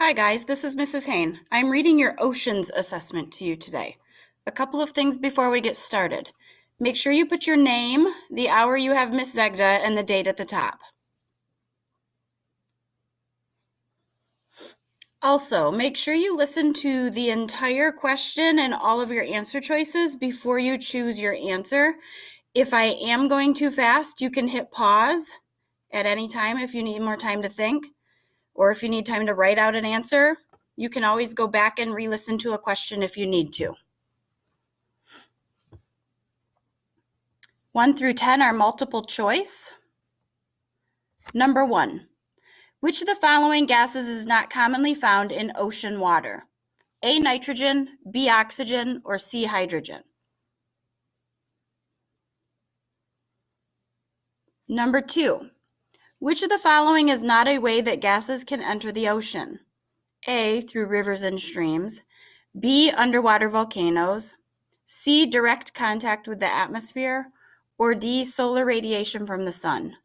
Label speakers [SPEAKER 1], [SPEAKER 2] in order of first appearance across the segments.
[SPEAKER 1] Hi guys, this is Mrs. Hain. I'm reading your oceans assessment to you today. A couple of things before we get started. Make sure you put your name, the hour you have Miss Zegda, and the date at the top. Also, make sure you listen to the entire question and all of your answer choices before you choose your answer. If I am going too fast, you can hit pause at any time if you need more time to think, or if you need time to write out an answer. You can always go back and re-listen to a question if you need to. 1 through 10 are multiple choice. Number 1, which of the following gases is not commonly found in ocean water? A, nitrogen, B, oxygen, or C, hydrogen? Number 2, which of the following is not a way that gases can enter the ocean? A, through rivers and streams, B, underwater volcanoes, C, direct contact with the atmosphere, or D, solar radiation from the sun?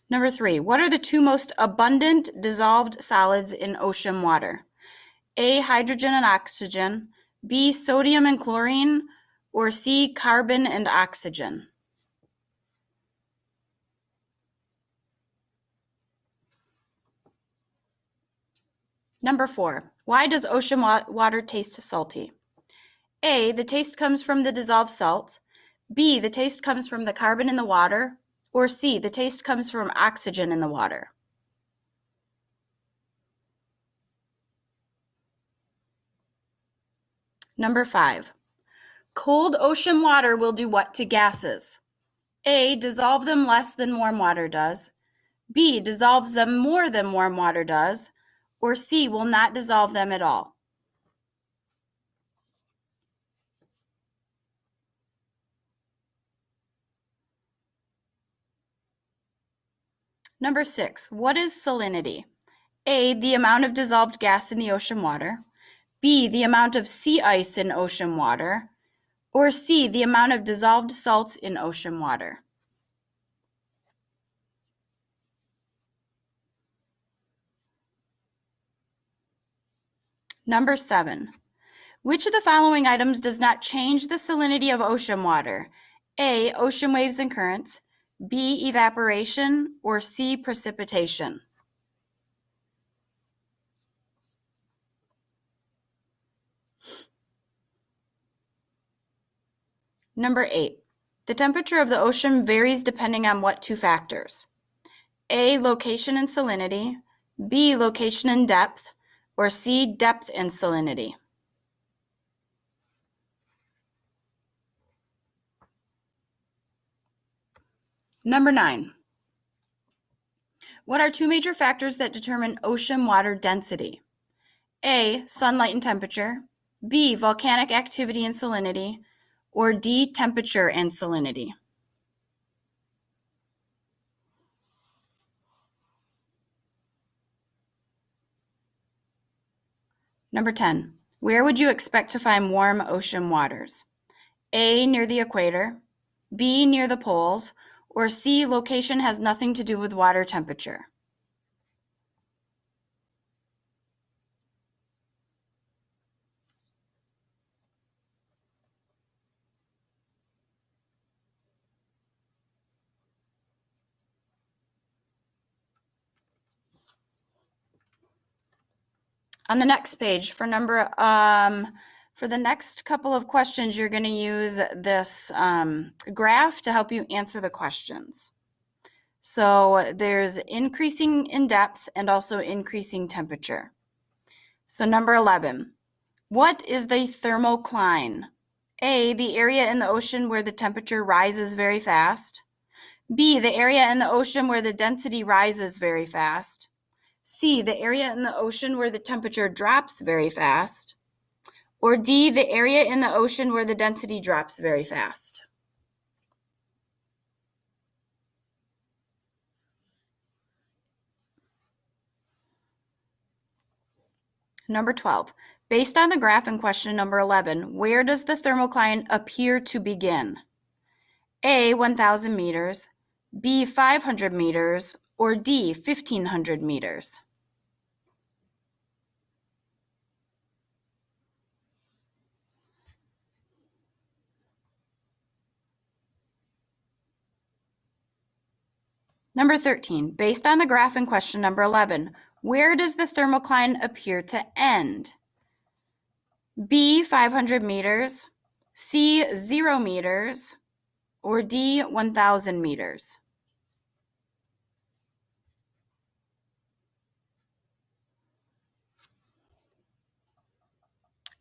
[SPEAKER 1] Number 3, what are the two most abundant dissolved solids in ocean water? A, hydrogen and oxygen, B, sodium and chlorine, or C, carbon and oxygen? Number 4, why does ocean water taste salty? A, the taste comes from the dissolved salts, B, the taste comes from the carbon in the water, or C, the taste comes from oxygen in the water? Number 5, cold ocean water will do what to gases? A, dissolve them less than warm water does, B, dissolves them more than warm water does, or C, will not dissolve them at all? Number 6, what is salinity? A, the amount of dissolved gas in the ocean water, B, the amount of sea ice in ocean water, or C, the amount of dissolved salts in ocean water? Number 7, which of the following items does not change the salinity of ocean water? A, ocean waves and currents, B, evaporation, or C, precipitation? Number 8, the temperature of the ocean varies depending on what two factors? A, location and salinity, B, location and depth, or C, depth and salinity? Number 9, what are two major factors that determine ocean water density? A, sunlight and temperature, B, volcanic activity and salinity, or D, temperature and salinity? Number 10, where would you expect to find warm ocean waters? A, near the equator, B, near the poles, or C, location has nothing to do with water temperature? On the next page, for the next couple of questions, you're going to use this graph to help you answer the questions. So there's increasing in depth and also increasing temperature. So number 11, what is the thermocline? A, the area in the ocean where the temperature rises very fast. B, the area in the ocean where the density rises very fast. C, the area in the ocean where the temperature drops very fast. Or D, the area in the ocean where the density drops very fast. Number 12, based on the graph in question number 11, where does the thermocline appear to begin? A, 1,000 meters, B, 500 meters, or D, 1,500 meters? Number 13, based on the graph in question number 11, where does the thermocline appear to end? B, 500 meters, C, 0 meters, or D, 1,000 meters?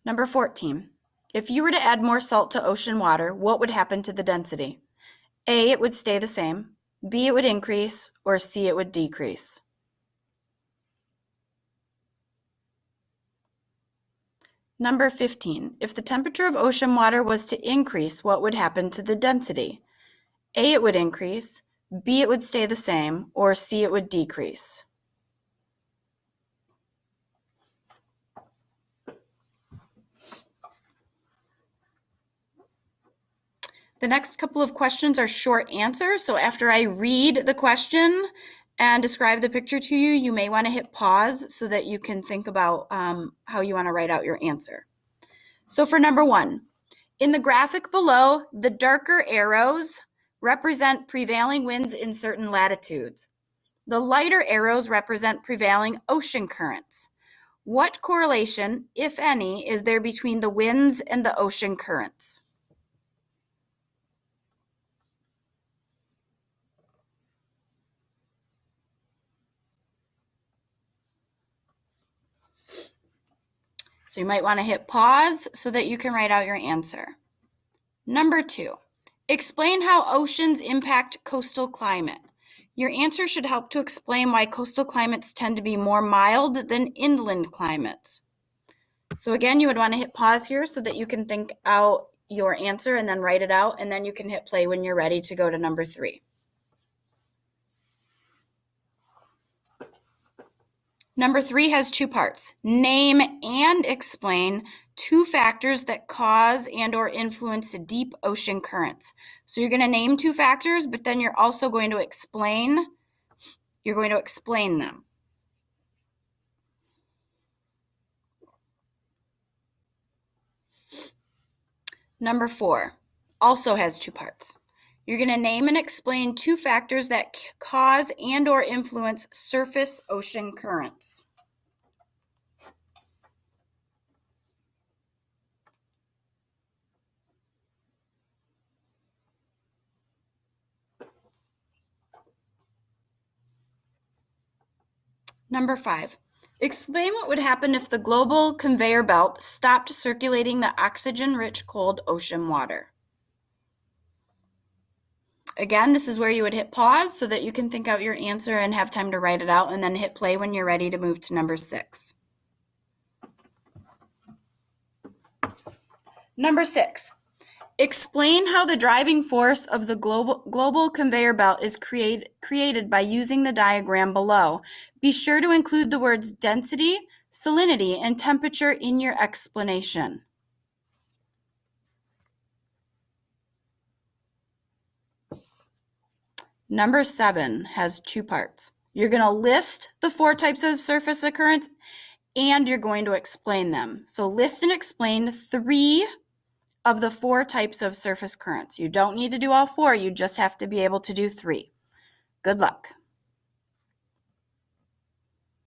[SPEAKER 1] Number 14, if you were to add more salt to ocean water, what would happen to the density? A, it would stay the same, B, it would increase, or C, it would decrease. Number 15, if the temperature of ocean water was to increase, what would happen to the density? A, it would increase, B, it would stay the same, or C, it would decrease. The next couple of questions are short answers, so after I read the question and describe the picture to you, you may want to hit pause so that you can think about how you want to write out your answer. So for number 1, in the graphic below, the darker arrows represent prevailing winds in certain latitudes. The lighter arrows represent prevailing ocean currents. What correlation, if any, is there between the winds and the ocean currents? So you might want to hit pause so that you can write out your answer. Number 2, explain how oceans impact coastal climate. Your answer should help to explain why coastal climates tend to be more mild than inland climates. So again, you would want to hit pause here so that you can think out your answer and then write it out, and then you can hit play when you're ready to go to number 3. Number 3 has 2 parts. Name and explain 2 factors that cause and or influence deep ocean currents. So you're going to name 2 factors, but then you're also going to explain them. Number 4 also has 2 parts. You're going to name and explain 2 factors that cause and or influence surface ocean currents. Number 5, explain what would happen if the global conveyor belt stopped circulating the oxygen-rich cold ocean water. Again, this is where you would hit pause so that you can think out your answer and have time to write it out, and then hit play when you're ready to move to number 6. Number 6, explain how the driving force of the global conveyor belt is created by using the diagram below. Be sure to include the words density, salinity, and temperature in your explanation. Number 7 has 2 parts. You're going to list the 4 types of surface occurrence, and you're going to explain them. So list and explain 3 of the 4 types of surface currents. You don't need to do all 4, you just have to be able to do 3. Good luck.